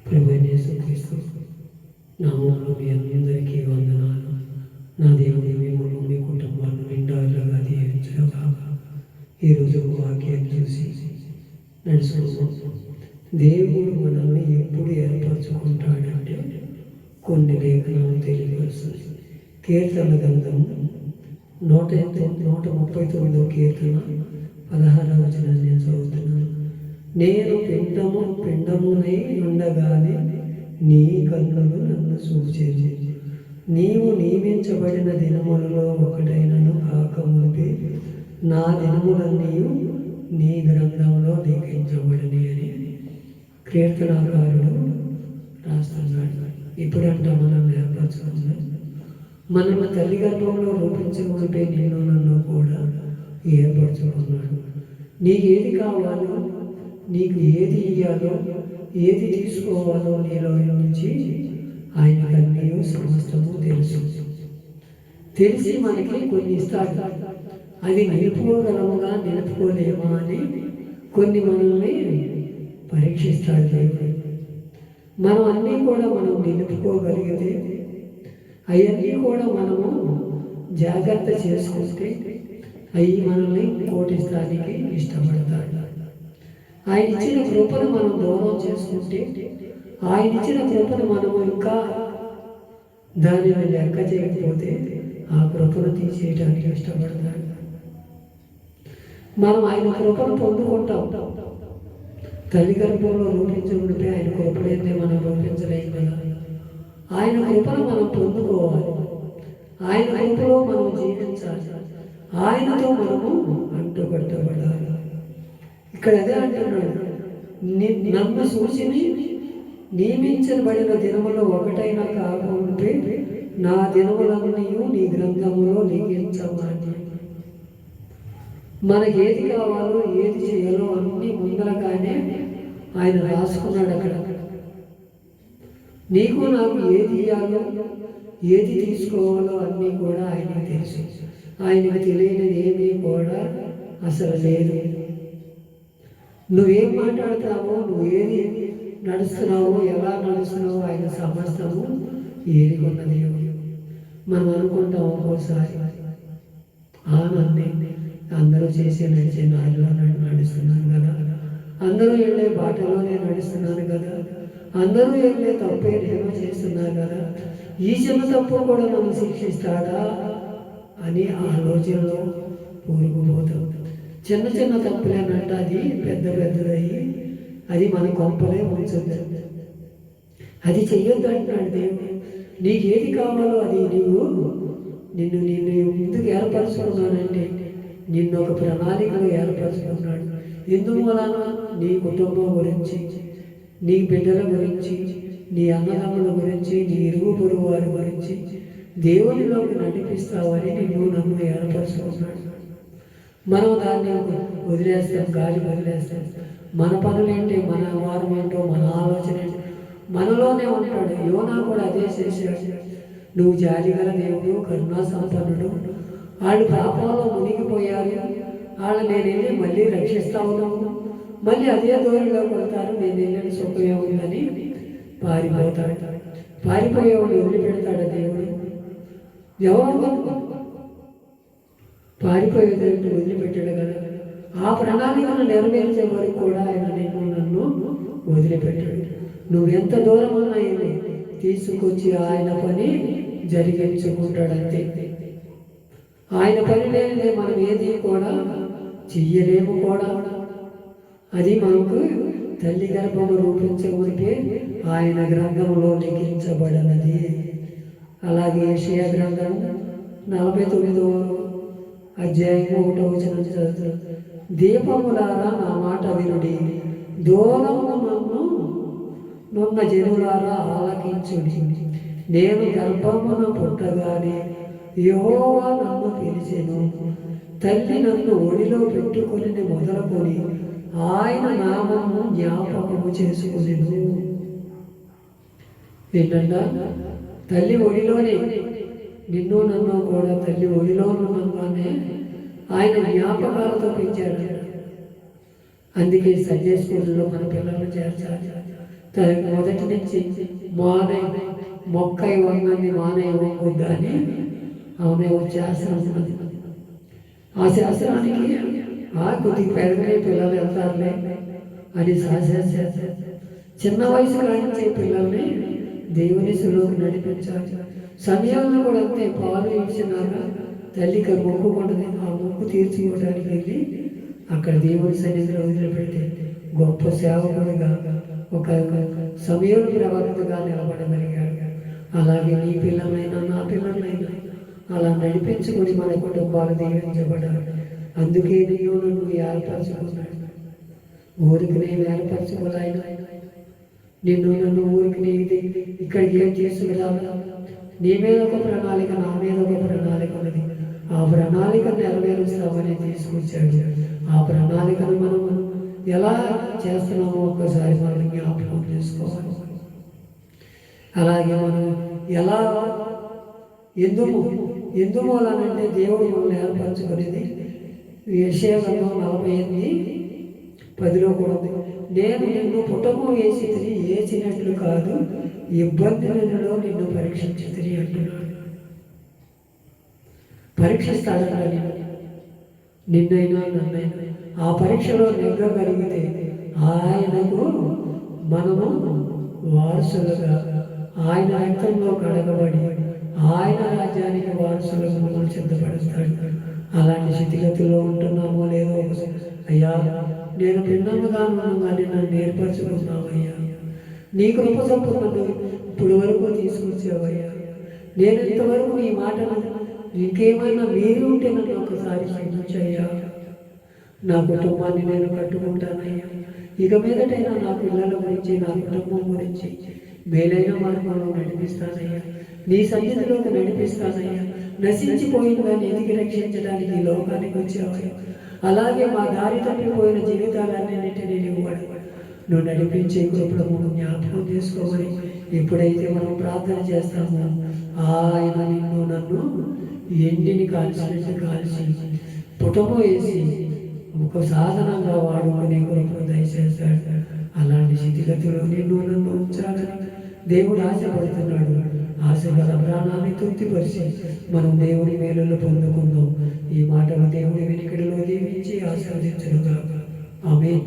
ప్రభువైన యేసుక్రీస్తు నామములో మీ అందరికీ వందనాలు. నా దేవుని మిమ్మల్ని మీ కుటుంబాలను నిండారుగా దీవించుగాక. ఈరోజు వాక్యాన్ని చూసి నడుచుకున్నాం. దేవుడు మనల్ని ఎప్పుడు ఏర్పరచుకుంటాడంటే కొన్ని లేఖనాలు తెలియవలసింది. కీర్తన గ్రంథం 139వ కీర్తన 16వ వచనాన్ని నేను చదువుతున్నాను. నేను పిండమునై ఉండగానే నీ కన్నులు నన్ను చూచెను. నీవు నియమించబడిన దినములలో ఒకటైనను కాకముందే నా దినములన్నీ నీ గ్రంథంలో లిఖించబడినవి అని కీర్తనాకారుడు రాస్తున్నాడు. ఇప్పుడంట మనం ఏర్పరచుకున్నాం. మనల్ని తల్లి గర్భంలో రూపించకుంటే నిన్ను నన్ను కూడా ఏర్పరచుకున్నాడు. నీకు ఏది కావాలో, నీకు ఏది ఇయ్యాలో, ఏది తీసుకోవాలో నీలో నుంచి ఆయనకన్నీ సమస్తము తెలిసి మనకి కొన్ని ఇస్తాడు. అది నిలుపుకోగలముగా నిలుపుకోలేమా అని కొన్ని మనల్ని పరీక్షిస్తాడు దేవుడు. మనం అన్నీ కూడా మనం నిలుపుకోగలిగితే, అవన్నీ కూడా మనము జాగ్రత్త చేసుకుంటే అవి మనల్ని కోటిస్తానికి ఇష్టపడతాడు. ఆయన ఇచ్చిన కృపను మనం దూరం చేసుకుంటే, ఆయన ఇచ్చిన కృపను మనము ఇంకా దానిని లెక్క చేయకపోతే ఆ కృపను తీసేయడానికి ఇష్టపడతాడు. మనం ఆయన కృపను పొందుకుంటాం. తల్లి గర్భంలో రూపించకుంటే ఆయన కృపలేదే మనం రూపించలేము కదా. ఆయన కృపను మనం పొందుకోవాలి. ఆయన కృపలో మనం జీవించాలి. ఆయనతో మనము అంటుకట్టబడాలి. ఇక్కడ అదే అంటున్నాడు, నన్ను సూచిని నియమించబడిన దినములో ఒకటైనా కాకుంటే నా దినములన్నీ నీ గ్రంథములో లిఖించమని. మనకి ఏది కావాలో, ఏది చేయాలో అన్నీ ముందరగానే ఆయన రాసుకున్నాడు. అక్కడ నీకు నాకు ఏది ఇవ్వాలో, ఏది తీసుకోవాలో అన్నీ కూడా ఆయనకు తెలుసు. ఆయనకు తెలియనిది ఏమీ కూడా అసలు లేదు. నువ్వేం మాట్లాడతావో, నువ్వు ఏది నడుస్తున్నావో, ఎలా నడుస్తున్నావో ఆయన సమస్తము ఏరికొన్నది. మనం అనుకుంటాం ఒక్కోసారి నన్ను అందరూ నడిచే నాలో నడుస్తున్నాను కదా, అందరూ వెళ్ళే బాటలోనే నడుస్తున్నాను కదా, అందరూ వెళ్ళే తప్పే నేను చేస్తున్నాను కదా, ఈ చిన్న తప్పు కూడా నన్ను శిక్షిస్తాడా అని ఆలోచనలో కూరుకుపోతాం. చిన్న చిన్న తప్పులేనంట అది పెద్దదయ్యి అది మన కొంపలే ఉంచుతుంది. అది చెయ్యొద్దు అంటున్నాడు దేవుడు. నీకు ఏది కావాలో అది నిన్ను ముందుకు ఏర్పరచుకున్నానంటే, నిన్ను ఒక ప్రణాళికలో ఏర్పరచుకున్నాడు. ఎందువలన నీ కుటుంబం గురించి, నీ బిడ్డల గురించి, నీ అన్నదమ్ముల గురించి, నీ ఇరుగు పొరుగు వారి గురించి దేవునిలోకి నడిపిస్తావని నిన్ను నన్ను ఏర్పరచుకున్నాడు. మనం దాన్ని వదిలేస్తాం, గాలి వదిలేస్తాం. మన పనులేంటి, మన వారం ఏంటో, మన ఆలోచన ఏంటో మనలోనే ఉంటాడు. యోనా కూడా అదే చేశాడు. నువ్వు జాలిగల దేవుడు, కరుణా సంపన్నుడు. వాళ్ళు పాపంలో మునిగిపోయారు, వాళ్ళు నేను వెళ్ళి మళ్ళీ రక్షిస్తా ఉన్నాను, మళ్ళీ అదే దూరంలో కొడతారు, నేను వెళ్ళిన సుఖమే ఉందని పారిపోతాడు. పారిపోయేవాడు వదిలిపెడతాడు దేవుడు? ఎవరు పారిపోయేదంటూ వదిలిపెట్టాడు కదా. ఆ ప్రణాళికను నెరవేర్చే వరకు కూడా ఆయన నిన్ను నన్ను వదిలిపెట్టాడు. నువ్వెంత దూరం ఉన్నాయని తీసుకొచ్చి ఆయన పని జరిగించుకుంటాడంతే. ఆయన పని లేనిదే మనం ఏది కూడా చెయ్యలేము కూడా. అది మనకు తల్లి గర్భము రూపించకపోతే ఆయన గ్రంథంలో లిఖించబడినది. అలాగే యెషయా గ్రంథం 49వ అధ్యాయం 1వ వచనం చదువుతారు. దీపములారా నా మాట వినుడి, దూరము నున్న జనులారా ఆలకించుడి. నేను గర్భమున పుట్టగానే యెహోవా నన్ను పిలిచెను, తల్లి నన్ను ఒడిలో పెట్టుకొని మొదలుకొని ఆయన నామము జ్ఞాపకము చేసుకునేను. ఏంటంట? తల్లి ఒడిలోనే నిన్ను నన్ను కూడా తల్లి ఒడిలో ఉన్నగానే ఆయన జ్ఞాపకాలతో పెంచాడు. అందుకే సండే స్కూల్లో మన పిల్లలను చేర్చాలి. మొదటి నుంచి మానై మొక్కై వంగని మానై వంగుద్దా అని అవునే శాస్త్రం ఉన్నది. ఆ శాస్త్రానికి కొద్దిగా పెరగనే పిల్లలు వెళ్తారులే అని శాస్త్రం. చిన్న వయసు కానించే పిల్లల్ని దేవుని సులువుకు నడిపించాలి. సమయంలో కూడా అంతే. పాలు ఇచ్చినాక తల్లికి మొక్కుకుంటుంది. ఆ మొక్కు తీర్చుకోవడానికి వెళ్ళి అక్కడ దేవుని సన్నిధిలో వదిలిపెడితే గొప్ప సేవకుడిగా ఒక సమయం ప్రవర్తగా నిలబడగలిగాడు. అలాగే నీ పిల్లలైనా నా పిల్లలైనా అలా నడిపించుకొని మన కుటుంబాలు దీవించబడాలి. అందుకే దేవుడు నువ్వు ఏర్పరచుకున్నాడు. ఊరికి నేను ఏర్పరచుకోలేను. నన్ను ఊరికి ఇది ఇక్కడికి ఏం తీసుకురావాలి. నీ మీద ఒక ప్రణాళిక, నా మీద ఒక ప్రణాళిక ఉన్నది. ఆ ప్రణాళిక నెరవేరుస్తామని తీసుకొచ్చాడు. ఆ ప్రణాళికను మనం ఎలా చేస్తున్నామో ఒక్కసారి మనం జ్ఞాపకం చేసుకోవాలి. అలాగే మనం ఎలా ఎందుకు మూలానంటే దేవుడు మనల్ని ఏర్పరచుకునేది యెషయా 48:10 కూడా ఉంది. నేను నిన్ను పుటము వేసి వేసినట్లు కాదు, ఇబ్బందులలో నిన్ను పరీక్షించి అంటున్నాడు. పరీక్షిస్తాడట నిన్నైనా నన్నైనా. ఆ పరీక్షలో నెగ్గగలిగితే ఆయనకు మనము వారసులుగా, ఆయన రక్తంలో కడగబడి ఆయన రాజ్యానికి వారసులుగా మనల్ని సిద్ధపరుస్తాడు. అలాంటి స్థితిగతుల్లో ఉంటున్నామో లేదో అయ్యా నేను భిన్నంగా ఉన్నాను కానీ నన్ను ఏర్పరచుకున్నావయ్యా. నీ కృప చొప్పున నన్ను ఇప్పుడు వరకు తీసుకొచ్చావయ్యా. నేను ఇంతవరకు నీ మాటను ఇంకేమైనా మీరు ఉంటే నన్ను ఒకసారి క్షమించయ్యా. నా కుటుంబాన్ని నేను కట్టుకుంటానయ్యా. ఇక మీదటైనా నా పిల్లల గురించి, నా కుటుంబం గురించి మేలైన మార్గంలో నడిపిస్తానయ్యా. నీ సన్నిధిలోకి నడిపిస్తానయ్యా. నశించిపోయిన దాన్ని ఎదిగి రక్షించడానికి ఈ లోకానికి వచ్చావయ్యా. అలాగే మా దారి తప్పిపోయిన జీవితాలన్నింటినీ నువ్వు నడిపించే కృపను జ్ఞాపకం చేసుకోమని ఎప్పుడైతే మనం ప్రార్థన చేస్తామో ఆయన నిన్ను నన్ను ఎండిని కాల్చినట్టు కాల్చి పుటము వేసి ఒక సాధనంగా వాడుకునే కృపను దయచేస్తాడు. అలాంటి స్థితిగతులు నిన్ను నన్ను ఉంచాలని దేవుడు ఆశపడుతున్నాడు. ఆశగల ప్రాణాన్ని తృప్తిపరిచి మనం దేవుని మేలులు పొందుకుందాం. ఈ మాటలు దేవుని వెనుకడిలో దీవించి ఆశీర్వదించునుగాక. ఆమేన్.